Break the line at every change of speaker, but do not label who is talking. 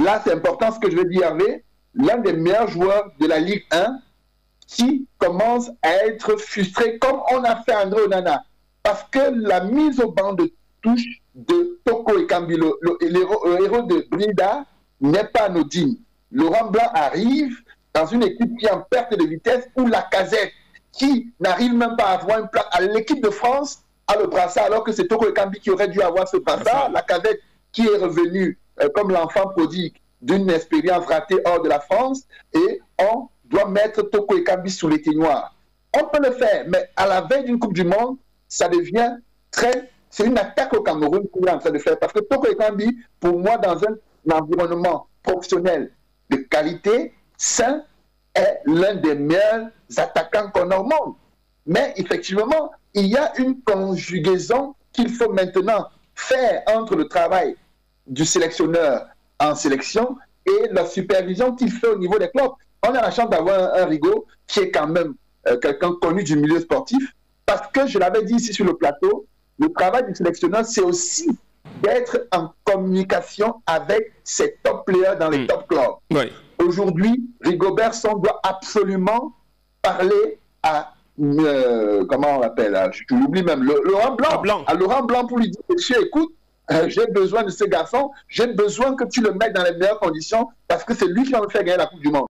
là, c'est important ce que je veux dire, Hervé, l'un des meilleurs joueurs de la Ligue 1 qui commence à être frustré, comme on a fait André Onana. Parce que la mise au banc de touche de Toko Ekambi, le héros de Brinda, n'est pas anodine. Laurent Blanc arrive dans une équipe qui est en perte de vitesse, où Lacazette, qui n'arrive même pas à avoir une place à l'équipe de France, a le brassard, alors que c'est Toko Ekambi qui aurait dû avoir ce brassard. Lacazette qui est revenu comme l'enfant prodigue d'une expérience ratée hors de la France, et on doit mettre Toko Ekambi sous les noir. On peut le faire, mais à la veille d'une Coupe du Monde, ça devient très... C'est une attaque au Cameroun qu'on est en train de faire. Parce que Toko Ekambi, pour moi, dans un environnement professionnel de qualité, sain, est l'un des meilleurs attaquants qu'on a au monde. Mais effectivement, il y a une conjugaison qu'il faut maintenant faire entre le travail du sélectionneur en sélection et la supervision qu'il fait au niveau des clubs. On a la chance d'avoir un Rigaud qui est quand même quelqu'un connu du milieu sportif, parce que je l'avais dit ici sur le plateau, le travail du sélectionneur, c'est aussi d'être en communication avec ses top players dans les top clubs.
Oui.
Aujourd'hui, Rigobert Song doit absolument parler à comment on l'appelle, je l'oublie même, Laurent Blanc. À Laurent Blanc pour lui dire, monsieur, écoute, j'ai besoin de ce garçon, j'ai besoin que tu le mettes dans les meilleures conditions, parce que c'est lui qui va me faire gagner la Coupe du Monde.